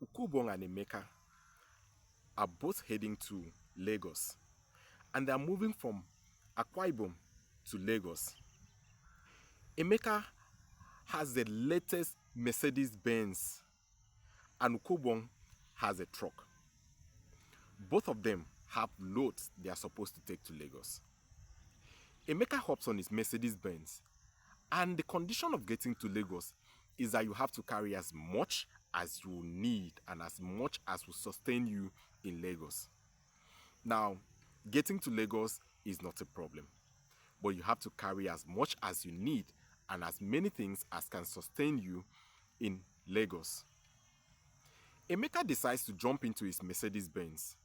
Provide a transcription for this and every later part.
Ukubong and Emeka are both heading to Lagos, and they are moving from Akwa Ibom to Lagos. Emeka has the latest Mercedes Benz, and Ukubong has a truck. Both of them have loads they are supposed to take to Lagos. Emeka hops on his Mercedes Benz, and the condition of getting to Lagos is that you have to carry as much as you need and as much as will sustain you in Lagos. Now, getting to Lagos is not a problem, but you have to carry as much as you need and as many things as can sustain you in Lagos. Emeka decides to jump into his Mercedes Benz,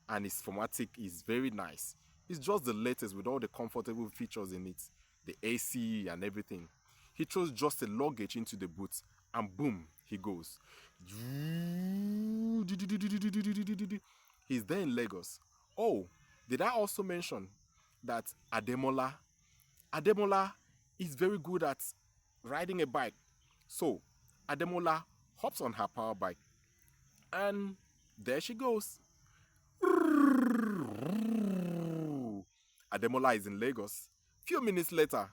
and his Formatic is very nice. It's just the latest with all the comfortable features in it, the AC and everything. He throws just a luggage into the boot, and boom, he goes. He's there in Lagos. Oh, did I also mention that Ademola is very good at riding a bike? So Ademola hops on her power bike, and there she goes. Ademola is in Lagos. Few minutes later,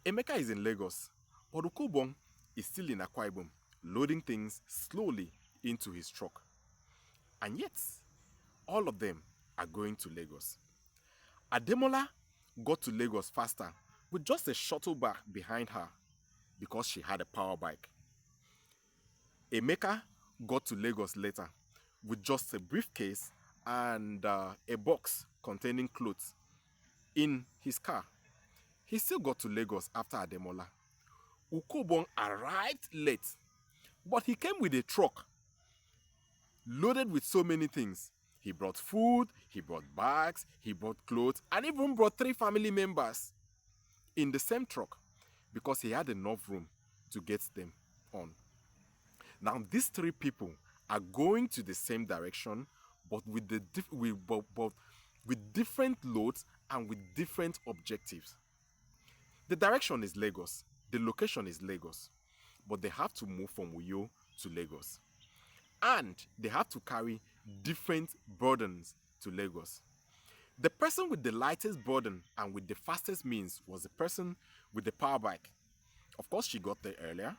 Emeka is in Lagos, but Ukubong is still in Akwa Ibom, loading things slowly into his truck. And yet, all of them are going to Lagos. Ademola got to Lagos faster with just a shuttle bag behind her because she had a power bike. Emeka got to Lagos later with just a briefcase and a box containing clothes in his car. He still got to Lagos after Ademola. Ukubong arrived late, but he came with a truck loaded with so many things. He brought food, he brought bags, he brought clothes, and even brought 3 family members in the same truck because he had enough room to get them on. Now, these 3 people are going to the same direction, but with different loads and with different objectives. The direction is Lagos, the location is Lagos, but they have to move from Uyo to Lagos. And they have to carry different burdens to Lagos. The person with the lightest burden and with the fastest means was the person with the power bike. Of course, she got there earlier.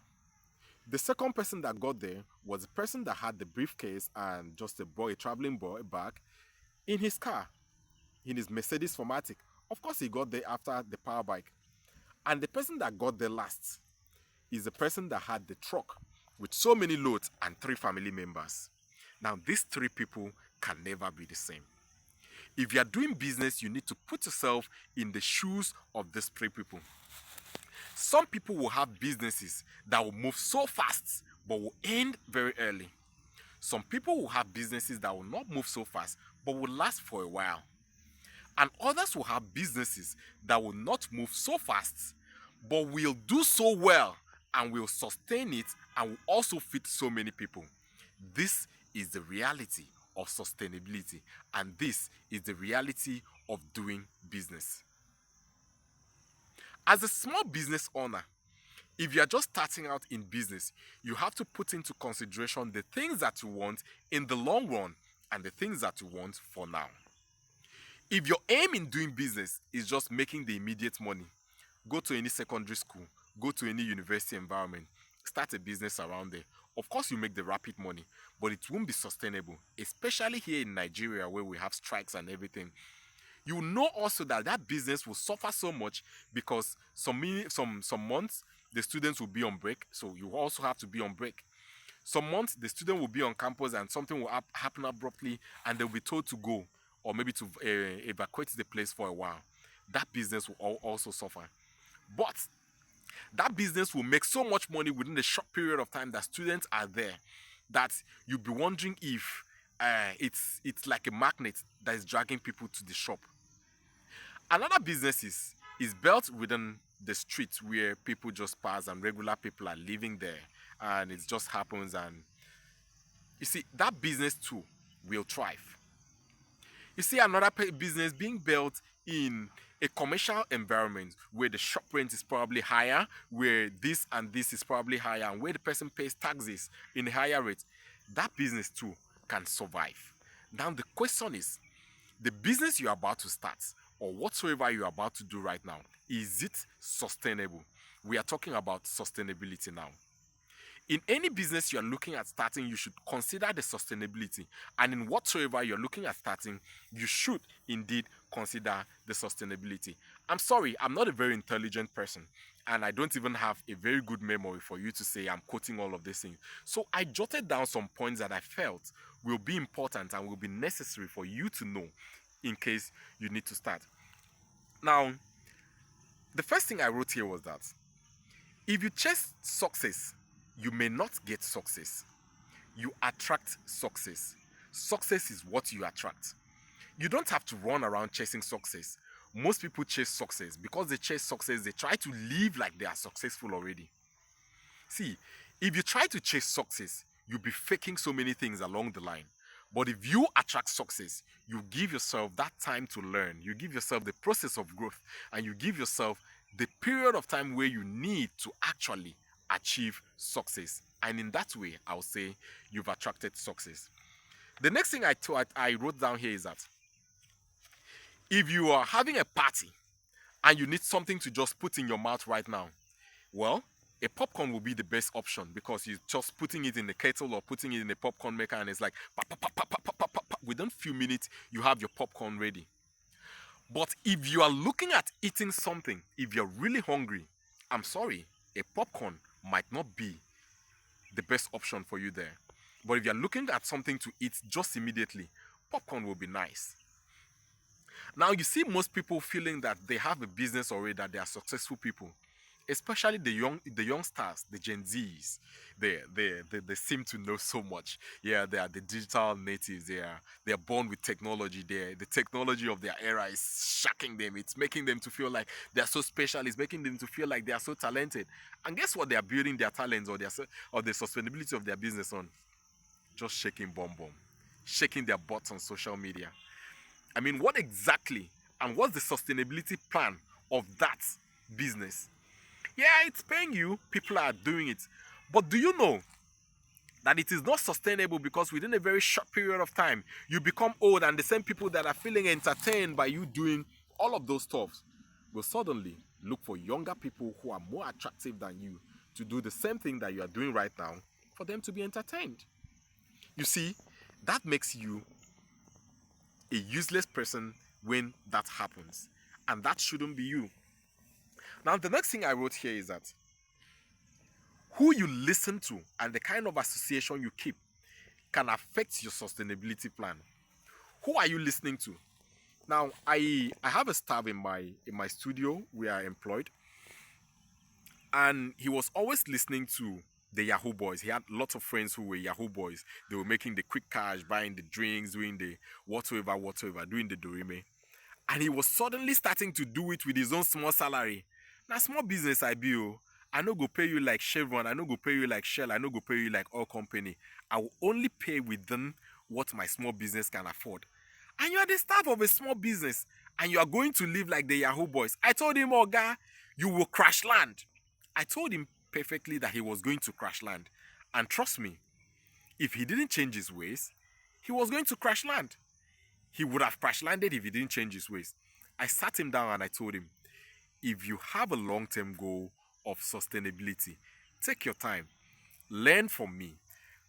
The second person that got there was the person that had the briefcase and just a traveling boy bag in his car, in his Mercedes Formatic. Of course, he got there after the power bike. And the person that got there last is the person that had the truck with so many loads and 3 family members. Now, these 3 people can never be the same. If you are doing business, you need to put yourself in the shoes of these 3 people. Some people will have businesses that will move so fast but will end very early. Some people will have businesses that will not move so fast but will last for a while. And others will have businesses that will not move so fast but will do so well and will sustain it and will also fit so many people. This is the reality of sustainability, and this is the reality of doing business. As a small business owner, if you are just starting out in business, you have to put into consideration the things that you want in the long run and the things that you want for now. If your aim in doing business is just making the immediate money, go to any secondary school, go to any university environment, start a business around there. Of course, you make the rapid money, but it won't be sustainable, especially here in Nigeria where we have strikes and everything. You know also that that business will suffer so much because some months the students will be on break, so you also have to be on break. Some months the student will be on campus and something will happen abruptly and they'll be told to go or maybe to evacuate the place for a while. That business will also suffer. But that business will make so much money within a short period of time that students are there that you'll be wondering if it's like a magnet that is dragging people to the shop. Another business is built within the streets where people just pass and regular people are living there and it just happens, and you see that business too will thrive. You see another business being built in A commercial environment where the shop rent is probably higher, where this and this is probably higher, and where the person pays taxes in a higher rate, that business too can survive. Now the question is, the business you're about to start or whatsoever you're about to do right now, is it sustainable? We are talking about sustainability now. In any business you're looking at starting, you should consider the sustainability. And in whatsoever you're looking at starting, you should indeed consider the sustainability. I'm sorry, I'm not a very intelligent person. And I don't even have a very good memory for you to say I'm quoting all of these things. So I jotted down some points that I felt will be important and will be necessary for you to know in case you need to start. Now, the first thing I wrote here was that if you chase success, you may not get success. You attract success. Success is what you attract. You don't have to run around chasing success. Most people chase success. Because they chase success, they try to live like they are successful already. See, if you try to chase success, you'll be faking so many things along the line. But if you attract success, you give yourself that time to learn. You give yourself the process of growth, and you give yourself the period of time where you need to actually achieve success. And in that way, I'll say you've attracted success. The next thing I wrote down here is that if you are having a party and you need something to just put in your mouth right now, well, a popcorn will be the best option, because you're just putting it in the kettle or putting it in a popcorn maker, and it's like within a few minutes you have your popcorn ready. But if you are looking at eating something, if you're really hungry, I'm sorry, a popcorn might not be the best option for you there. But if you're looking at something to eat just immediately, popcorn will be nice. Now you see most people feeling that they have a business already, that they are successful people, especially the youngsters, the Gen Zs. They seem to know so much. Yeah, they are the digital natives. They are born with technology. The technology of their era is shocking them. It's making them to feel like they are so special. It's making them to feel like they are so talented. And guess what? They are building their talents or the sustainability of their business on? Just shaking bomb, shaking their butts on social media. I mean, what exactly and what's the sustainability plan of that business? Yeah, it's paying you. People are doing it. But do you know that it is not sustainable, because within a very short period of time, you become old, and the same people that are feeling entertained by you doing all of those stuff will suddenly look for younger people who are more attractive than you to do the same thing that you are doing right now for them to be entertained. You see, that makes you a useless person when that happens. And that shouldn't be you. Now, the next thing I wrote here is that who you listen to and the kind of association you keep can affect your sustainability plan. Who are you listening to? Now, I have a staff in my studio. We are employed. And he was always listening to the Yahoo Boys. He had lots of friends who were Yahoo Boys. They were making the quick cash, buying the drinks, doing the whatsoever, doing the dorime. And he was suddenly starting to do it with his own small salary. Now, small business I be, I no go pay you like Chevron, I no go pay you like Shell, I no go pay you like oil company. I will only pay within what my small business can afford. And you are the staff of a small business, and you are going to live like the Yahoo Boys. I told him, Oga, you will crash land. I told him perfectly that he was going to crash land. And trust me, if he didn't change his ways, he was going to crash land. He would have crash landed if he didn't change his ways. I sat him down and I told him, if you have a long-term goal of sustainability, take your time. Learn from me.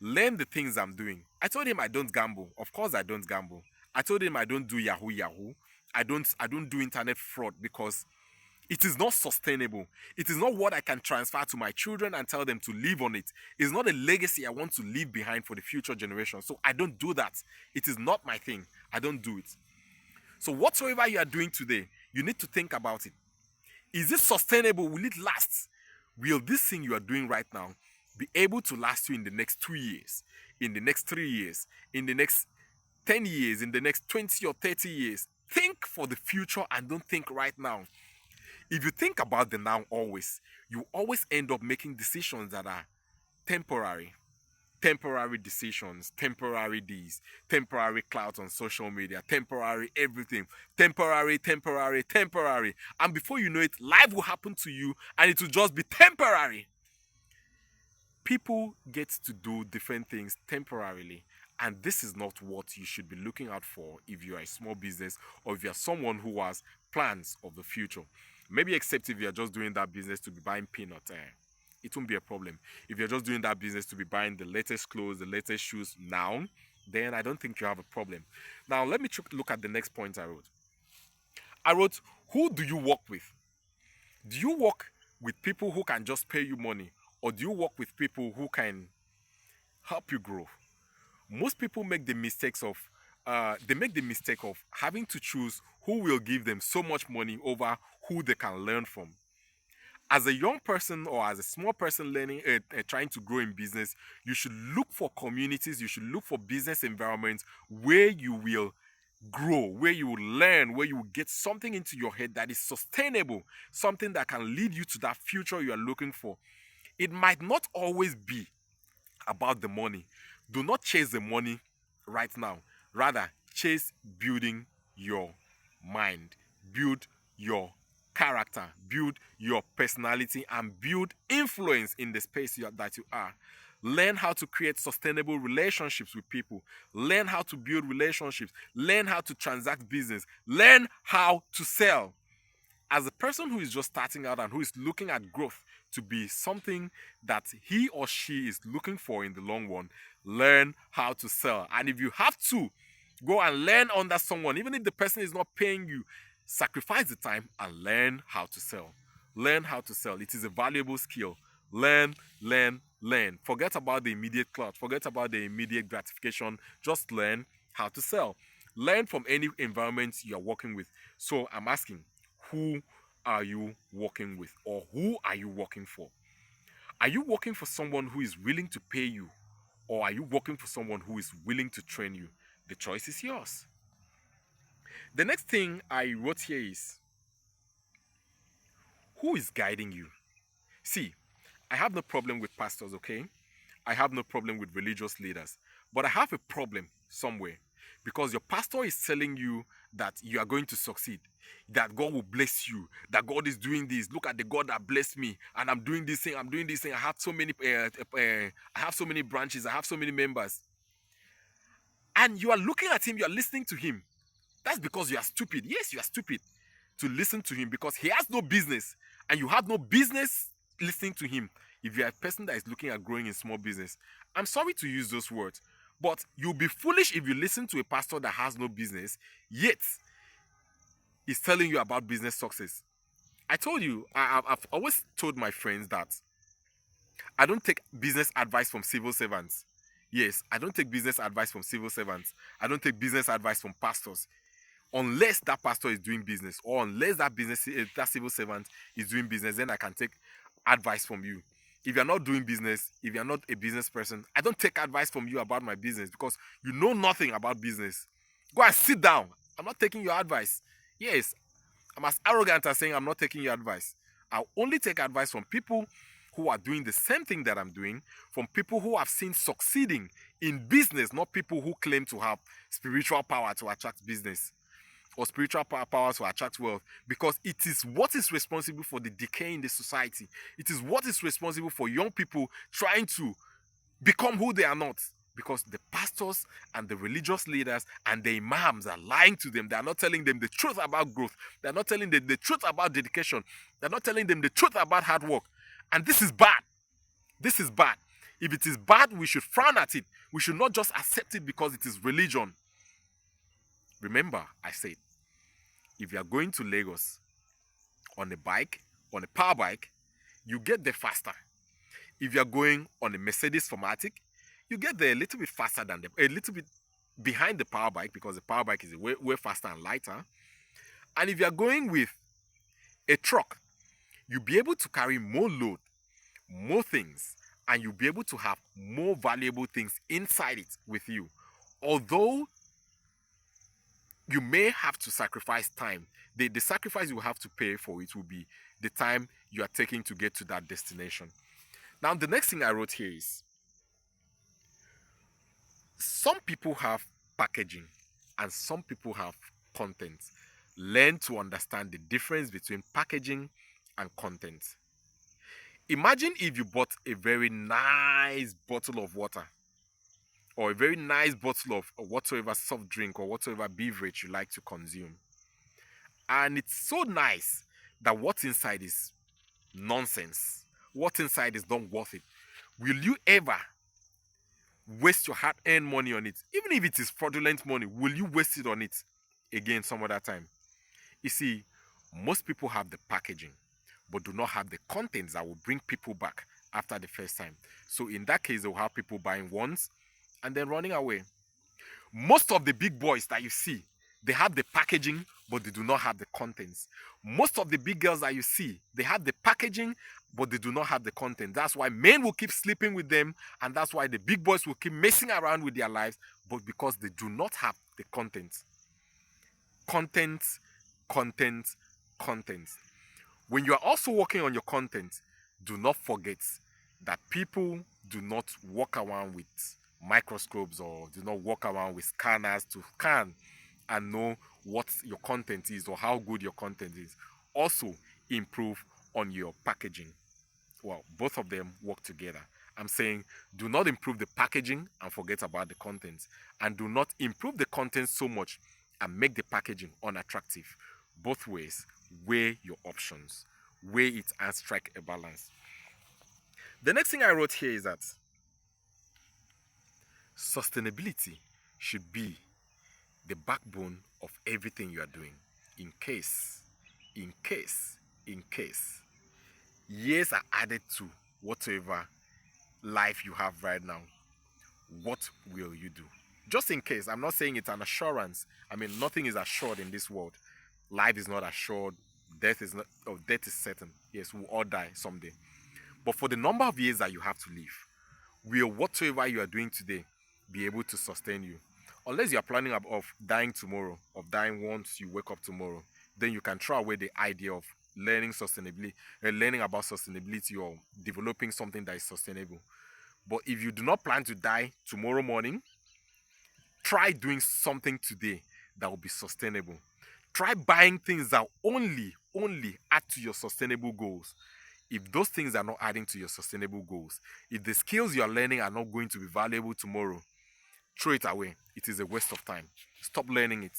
Learn the things I'm doing. I told him I don't gamble. Of course I don't gamble. I told him I don't do Yahoo. I don't do internet fraud, because it is not sustainable. It is not what I can transfer to my children and tell them to live on it. It's not a legacy I want to leave behind for the future generation. So I don't do that. It is not my thing. I don't do it. So whatsoever you are doing today, you need to think about it. Is it sustainable? Will it last? Will this thing you are doing right now be able to last you in the next 2 years, in the next 3 years, in the next 10 years, in the next 20 or 30 years? Think for the future and don't think right now. If you think about the now always, you always end up making decisions that are temporary. temporary decisions, temporary this, temporary clout on social media, temporary everything, temporary, temporary, temporary. And before you know it, life will happen to you and it will just be temporary. People get to do different things temporarily, and this is not what you should be looking out for if you are a small business or if you are someone who has plans of the future. Maybe except if you are just doing that business to be buying peanuts, it won't be a problem. If you're just doing that business to be buying the latest clothes, the latest shoes now, then I don't think you have a problem. Now let me look at the next point I wrote. I wrote, who do you work with? Do you work with people who can just pay you money, or do you work with people who can help you grow? Most people make the mistake of having to choose who will give them so much money over who they can learn from. As a young person or as a small person learning, trying to grow in business, you should look for communities, you should look for business environments where you will grow, where you will learn, where you will get something into your head that is sustainable, something that can lead you to that future you are looking for. It might not always be about the money. Do not chase the money right now. Rather, chase building your mind, build your character, build your personality, and build influence in the space that you are. Learn how to create sustainable relationships with people. Learn how to build relationships. Learn how to transact business. Learn how to sell. As a person who is just starting out and who is looking at growth to be something that he or she is looking for in the long run, learn how to sell. And if you have to, go and learn under someone, even if the person is not paying you, sacrifice the time and learn how to sell. Learn how to sell. It is a valuable skill. Learn, learn, learn. Forget about the immediate clout. Forget about the immediate gratification. Just learn how to sell. Learn from any environment you are working with. So I'm asking, who are you working with, or who are you working for? Are you working for someone who is willing to pay you, or are you working for someone who is willing to train you? The choice is yours. The next thing I wrote here is, who is guiding you? See, I have no problem with pastors, okay? I have no problem with religious leaders, but I have a problem somewhere, because your pastor is telling you that you are going to succeed, that God will bless you, that God is doing this. Look at the God that blessed me, and I'm doing this thing. I have so many branches. I have so many members. And you are looking at him, you are listening to him. That's because you are stupid. Yes, you are stupid to listen to him, because he has no business, and you have no business listening to him. If you are a person that is looking at growing in small business, I'm sorry to use those words, but you'll be foolish if you listen to a pastor that has no business, yet he's telling you about business success. I told you, I've always told my friends that I don't take business advice from civil servants. Yes, I don't take business advice from civil servants. I don't take business advice from pastors. Unless that pastor is doing business, or unless that civil servant is doing business, then I can take advice from you. If you're not doing business, if you're not a business person, I don't take advice from you about my business, because you know nothing about business. Go and sit down. I'm not taking your advice. Yes, I'm as arrogant as saying I'm not taking your advice. I'll only take advice from people who are doing the same thing that I'm doing, from people who have seen succeeding in business, not people who claim to have spiritual power to attract business, or spiritual power to attract wealth, because it is what is responsible for the decay in the society. It is what is responsible for young people trying to become who they are not, because the pastors and the religious leaders and the imams are lying to them. They are not telling them the truth about growth. They are not telling them the truth about dedication. They are not telling them the truth about hard work. And this is bad. This is bad. If it is bad, we should frown at it. We should not just accept it because it is religion. Remember, I said, if you are going to Lagos on a bike, on a power bike, you get there faster. If you are going on a Mercedes Formatic, you get there a little bit faster than a little bit behind the power bike, because the power bike is way faster and lighter. And if you are going with a truck, you'll be able to carry more load, more things, and you'll be able to have more valuable things inside it with you. Although you may have to sacrifice time, the sacrifice you have to pay for it will be the time you are taking to get to that destination. Now, the next thing I wrote here is, Some people have packaging and some people have content. Learn to understand the difference between packaging and content. Imagine if you bought a very nice bottle of water or a very nice bottle of whatsoever soft drink or whatsoever beverage you like to consume. And it's so nice that what's inside is nonsense. What's inside is not worth it. Will you ever waste your hard-earned money on it? Even if it is fraudulent money, will you waste it on it again some other time? You see, most people have the packaging but do not have the contents that will bring people back after the first time. So in that case, they'll have people buying once and then running away. Most of the big boys that you see, they have the packaging but they do not have the contents. Most of the big girls that you see, they have the packaging but they do not have the content. That's why men will keep sleeping with them, and that's why the big boys will keep messing around with their lives, but because they do not have the content. Content, content, content. When you are also working on your content, do not forget that people do not walk around with microscopes or do not walk around with scanners to scan and know what your content is or how good your content is. Also, improve on your packaging. Well, both of them work together. I'm saying do not improve the packaging and forget about the content, and do not improve the content so much and make the packaging unattractive. Both ways, weigh your options, weigh it and strike a balance. The next thing I wrote here is that sustainability should be the backbone of everything you are doing. In case years are added to whatever life you have right now, what will you do? Just in case, I'm not saying it's an assurance. I mean, nothing is assured in this world. Life is not assured. Death is certain. Yes, we'll all die someday. But for the number of years that you have to live, will whatsoever you are doing today be able to sustain you? Unless you are planning of dying tomorrow, of dying once you wake up tomorrow, then you can throw away the idea of learning sustainability, learning about sustainability or developing something that is sustainable. But if you do not plan to die tomorrow morning, try doing something today that will be sustainable. Try buying things that only add to your sustainable goals. If those things are not adding to your sustainable goals, if the skills you are learning are not going to be valuable tomorrow, throw it away. It is a waste of time. Stop learning it.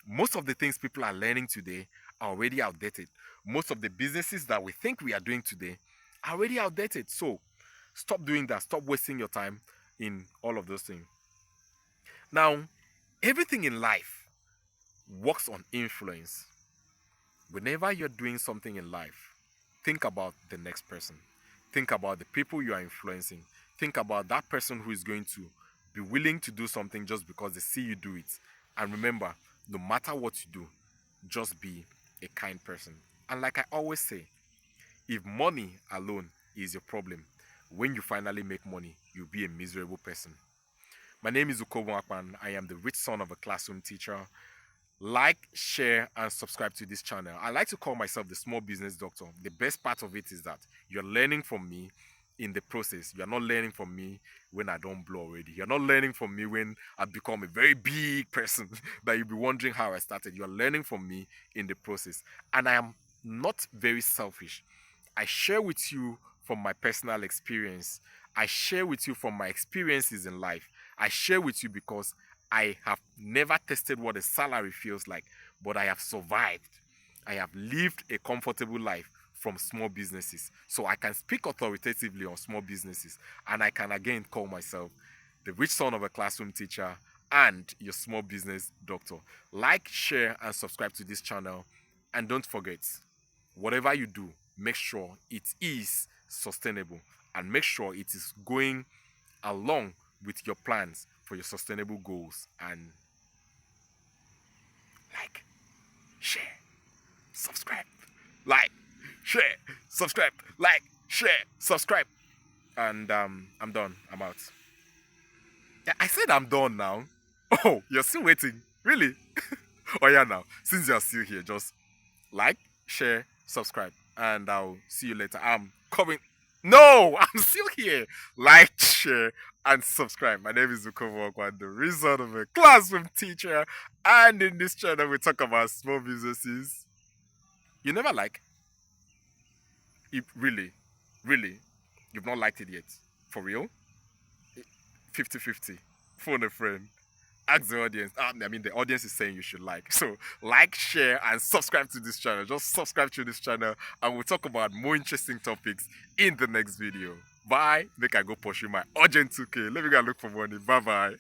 Most of the things people are learning today are already outdated. Most of the businesses that we think we are doing today are already outdated. So stop doing that. Stop wasting your time in all of those things. Now, everything in life works on influence. Whenever you're doing something in life, think about the next person. Think about the people you are influencing. Think about that person who is going to be willing to do something just because they see you do it. And remember, no matter what you do, just be a kind person. And like I always say, if money alone is your problem, when you finally make money, you'll be a miserable person. My name is Ukobo Akpan. I am the rich son of a classroom teacher. Like, share, and subscribe to this channel. I like to call myself the small business doctor. The best part of it is that you're learning from me in the process. You're not learning from me when I don't blow already. You're not learning from me when I become a very big person that you'll be wondering how I started. You're learning from me in the process. And I am not very selfish. I share with you from my personal experience. I share with you from my experiences in life. I share with you because I have never tested what a salary feels like, but I have survived. I have lived a comfortable life from small businesses. So I can speak authoritatively on small businesses, and I can again call myself the rich son of a classroom teacher and your small business doctor. Like, share, and subscribe to this channel. And don't forget, whatever you do, make sure it is sustainable and make sure it is going along with your plans for your sustainable goals. And like, share, subscribe, like, share, subscribe, like, share, subscribe. And I'm done. I'm out. Yeah, I said I'm done now. Oh, you're still waiting? Really? Oh yeah, now since you're still here, just like, share, subscribe, and I'll see you later. I'm coming. No, I'm still here. Like, share, and subscribe. My name is Ukovo Okwan, the result of a classroom teacher. And in this channel, we talk about small businesses you never like. If really, really, you've not liked it yet. For real? 50-50. Phone a friend. Ask the audience. I mean, the audience is saying you should like. So, like, share, and subscribe to this channel. Just subscribe to this channel, and we'll talk about more interesting topics in the next video. Bye. Make I go pursue my urgent 2K. Let me go look for money. Bye bye.